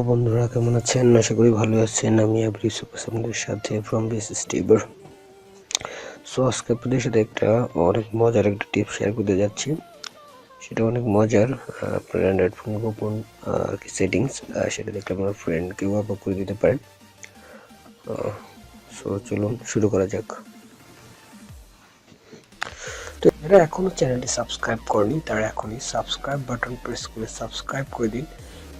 বন্ধুরা, কেমন আছেন? আশা করি ভালো আছেন। আমি আপনাদের সাথে ফ্রম বিএসএসটিবার। সো আজকে আপনাদের সাথে অনেক মজার একটা টিপ শেয়ার করতে যাচ্ছি। সেটা অনেক মজার। আপনার অ্যান্ড্রয়েড ফোন গোপন আর কি সেটিংস, সেটা দেখলে আপনার ফ্রেন্ডকেও আপলোড করে দিতে পারেন। সো চলুন শুরু করা যাক। তো যারা এখনো চ্যানেলটি সাবস্ক্রাইব করেনি তারা এখনই সাবস্ক্রাইব বাটন প্রেস করে সাবস্ক্রাইব করে দিন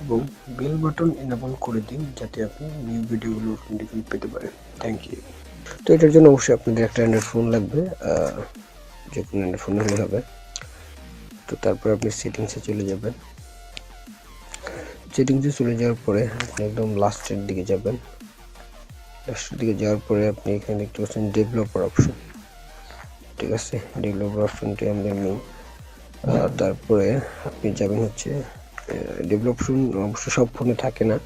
এবং বেল বাটন এনেবল করে দিন, যাতে আপনি নিউ ভিডিওগুলো নোটিফিকেশন পেতে পারেন। Thank you. তো এটার জন্য অবশ্যই আপনাদের একটা অ্যান্ড্রয়েড ফোন লাগবে, যে কোনো অ্যান্ড্রয়েড ফোন হলে হবে। তো তারপর আপনি সেটিংসে চলে যাবেন। সেটিংসে চলে যাওয়ার পরে আপনি একদম লাস্টের দিকে যাবেন। লাস্টের দিকে যাওয়ার পরে আপনি এখানে দেখতে পাচ্ছেন ডেভেলপার অপশন। ঠিক আছে, ডেভেলপার অপশনটি আমাদের নেই। তারপরে আপনি যাবেন হচ্ছে ডেভেলপশন। অবশ্য সব ফোনে থাকে না,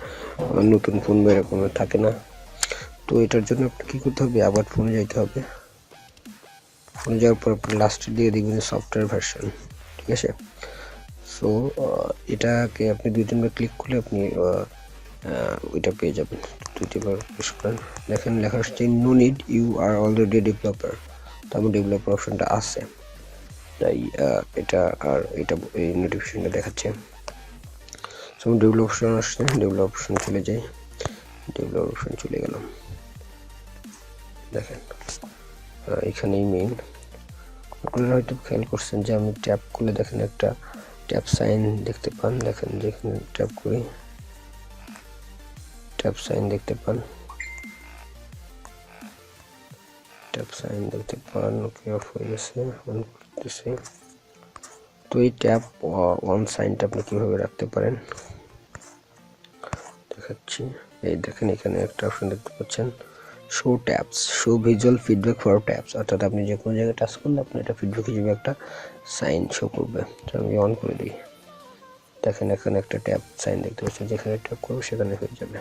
নতুন ফোন বা এরকম থাকে না। তো এটার জন্য আপনি কী করতে হবে, আবার ফোনে যাইতে হবে। ফোনে যাওয়ার পর আপনি লাস্টের দিকে দেখবেন সফটওয়্যার ভার্সন। ঠিক আছে, সো এটাকে আপনি 2-3 বার ক্লিক করলে আপনি ওইটা পেয়ে যাবেন। 2-3 বার প্রেস করেন, দেখেন লেখা আসছে no need, you are already developer. তো আমার ডেভেলপার অপশনটা আছে, তাই এটা আর এটা এই নোটিফিকেশনটা দেখাচ্ছে। সো ডেভেলপ অপশন আসছে, ডেভেলপ অপশন চলে যাই। ডেভেলপ অপশন চলে গেলাম। দেখেন এখানেই মেইন। আপনারা হয়তো খেয়াল করছেন যে আমি ট্যাপ করলে দেখেন একটা ট্যাপ সাইন দেখতে পান। দেখেন যেখানে ট্যাপ করি ট্যাপ সাইন দেখতে পান, ট্যাপ সাইন দেখতে পান। ওকে, অফ হয়ে গেছে, অন করতেছি। তো এই ট্যাপ অন সাইনটা আপনি কীভাবে রাখতে পারেন দেখাচ্ছি। এই দেখেন এখানে একটা অপশন দেখতে পাচ্ছেন, show taps, show visual feedback for taps. অর্থাৎ আপনি যে কোনো জায়গায় টাচ করলে আপনি এটা ফিডব্যাক হিসেবে একটা সাইন শো করবে। তো আমি অন করে দিই। দেখেন এখানে একটা ট্যাপ সাইন দেখতে পাচ্ছেন, যেখানে ট্যাপ করবো সেখানে হয়ে যাবে।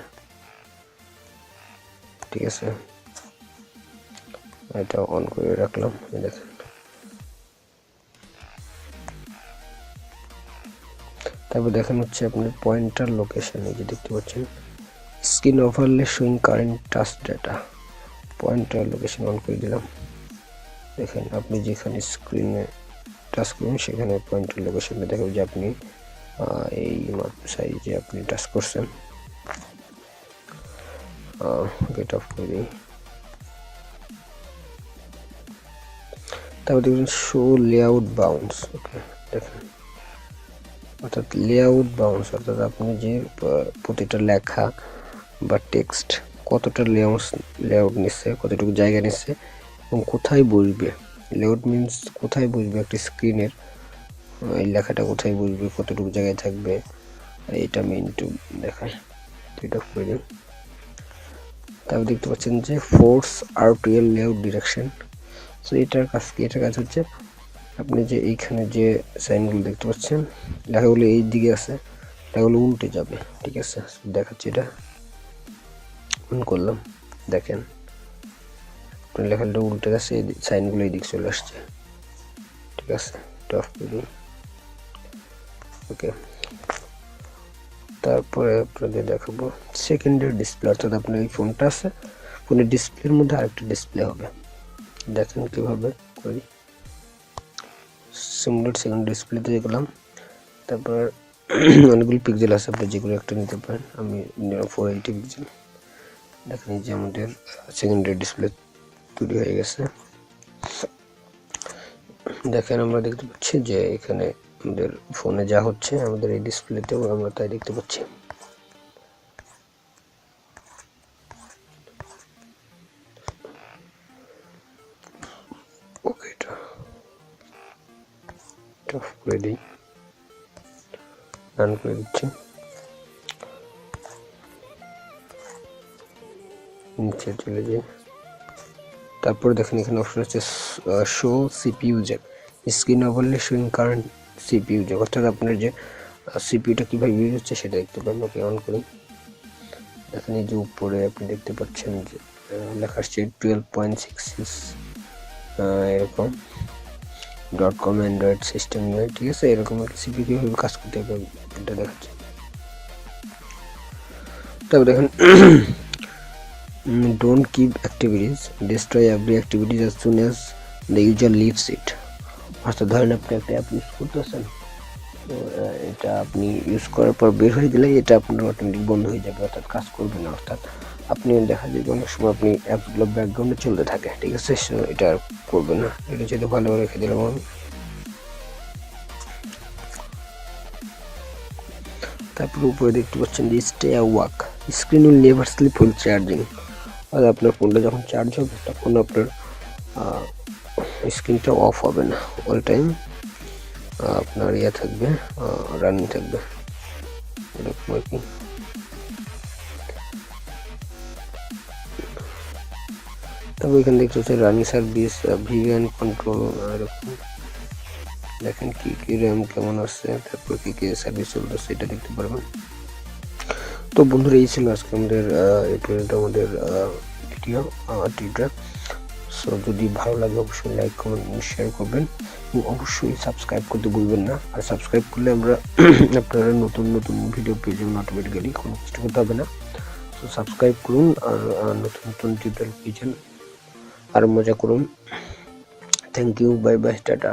ঠিক আছে, এটা অন করে রাখলাম। দেখেন তারপর দেখেন হচ্ছে আপনার পয়েন্টার লোকেশন। এই যে দেখতে পাচ্ছেন screen overlay showing current task data, pointer location on করে দিলাম। দেখেন আপনি যেখানে স্ক্রিনে টাচ করুন সেখানে পয়েন্টার লোকেশনটা দেখাবে যে আপনি এই সাইজে আপনি টাচ করছেন। গেট অফ করে দিই। তারপর দেখবেন শো লেআউট বাউন্স। ওকে, দেখেন অর্থাৎ লেআউট বাউন্স, অর্থাৎ আপনি যে প্রতিটা লেখা বা টেক্সট কতটা লেআউট নিচ্ছে, কতটুকু জায়গা নিচ্ছে এবং কোথায় বসবে। লেআউট মিনস কোথায় বসবে একটা স্ক্রিনের, এই লেখাটা কোথায় বসবে, কতটুকু জায়গায় থাকবে, এটা মেইন টু দেখায়। তো এটা করে দিন। তারপর দেখতে পাচ্ছেন যে force RTL layout direction. So এটার কাজ কি? এটার কাজ হচ্ছে আপনি যে এইখানে যে সাইনগুলো দেখতে পাচ্ছেন, লেখাগুলো এই দিকে আছে, লেখাগুলো উল্টে যাবে। ঠিক আছে, দেখাচ্ছি। এটা অন করলাম, দেখেন আপনার লেখাটা উল্টে গেছে, এই সাইনগুলো এই দিকে চলে আসছে। ঠিক আছে, এটা অফ করে দিন। ওকে, তারপরে আপনাদের দেখাবো সেকেন্ডারি ডিসপ্লে। অর্থাৎ আপনার এই ফোনটা আছে, ফোনের ডিসপ্লের মধ্যে আরেকটা ডিসপ্লে হবে। দেখেন কীভাবে করি। সিমুলেট সেকেন্ড ডিসপ্লেতে গেলাম। তারপর অনেকগুলো পিক্সেল আছে, আপনি যেগুলো একটা নিতে পারেন। আমি 480 পিক্সেল। দেখেন এই যে আমাদের সেকেন্ডারি ডিসপ্লে তৈরি হয়ে গেছে। দেখেন আমরা দেখতে পাচ্ছি যে এখানে আমাদের ফোনে যা হচ্ছে আমাদের এই ডিসপ্লেতেও আমরা তাই দেখতে পাচ্ছি। ওকে, এটা অফ করে দিই, রান করে দিচ্ছি। নিচে চলে যাই। তারপর দেখেন এখানে অপশন আছে show CPU Jack, screen overlay showing current CPU Jack. অর্থাৎ আপনার যে সিপিইউটা কীভাবে ইউজ হচ্ছে সেটা দেখতে পাবেন। ওকে, অন করি। দেখেন এই যে উপরে আপনি দেখতে পাচ্ছেন যে লেখা আসছে 12.66 এরকম .com অ্যান্ড্রয়েড সিস্টেম ইউনিট। ঠিক আছে, এরকম একটা সিপিইউ কীভাবে কাজ করতে হবে এটা দেখাচ্ছে। তারপর দেখেন don't keep activities, destroy every activity as soon as the user leaves it. অর্থাৎ ধরেন আপনি একটা অ্যাপ ইউজ করতেছেন, তো এটা আপনি ইউজ করার পর বের হয়ে দিলে এটা আপনার অটোমেটিক বন্ধ হয়ে যাবে, অর্থাৎ কাজ করবে না। অর্থাৎ আপনি দেখা যাবে অনেক সময় আপনি অ্যাপগুলো ব্যাকগ্রাউন্ডে চলতে থাকে, ঠিক আছে, এটা আর করবে না। এটা যদি ভালো রেখে দিলাম আমি। তারপর উপরে দেখতে পাচ্ছেন যে stay awake, screen will never sleep while charging. আর আপনার ফোনটা যখন চার্জ হবে তখন আপনার স্ক্রিনটা অফ হবে না, অল টাইম আপনার ইয়ে থাকবে, রানিং থাকবে, এরকম আর কি। তারপর এখানে দেখতে হচ্ছে রানিং সার্ভিস, ভিভিয়ান কন্ট্রোল, এরকম দেখেন কি কি র্যাম কেমন আসছে, তারপর কি কি সার্ভিস চলতেছে এটা দেখতে পারবেন। তো বন্ধুরা এই ছিল আজকে আমাদের এই পর্যন্ত আমাদের ভিডিও টিউটোরিয়াল। সো যদি ভালো লাগে অবশ্যই লাইক কমেন্ট শেয়ার করবেন এবং অবশ্যই সাবস্ক্রাইব করতে ভুলবেন না। আর সাবস্ক্রাইব করলে আমরা আপনারা নতুন নতুন ভিডিও পেয়ে যাবেন, অটোমেটিক্যালি কোনো কিছু করতে হবে না। তো সাবস্ক্রাইব করুন আর নতুন নতুন টিউটোরিয়াল পেয়ে যান, আর মজা করুন। Thank you, bye bye, tata.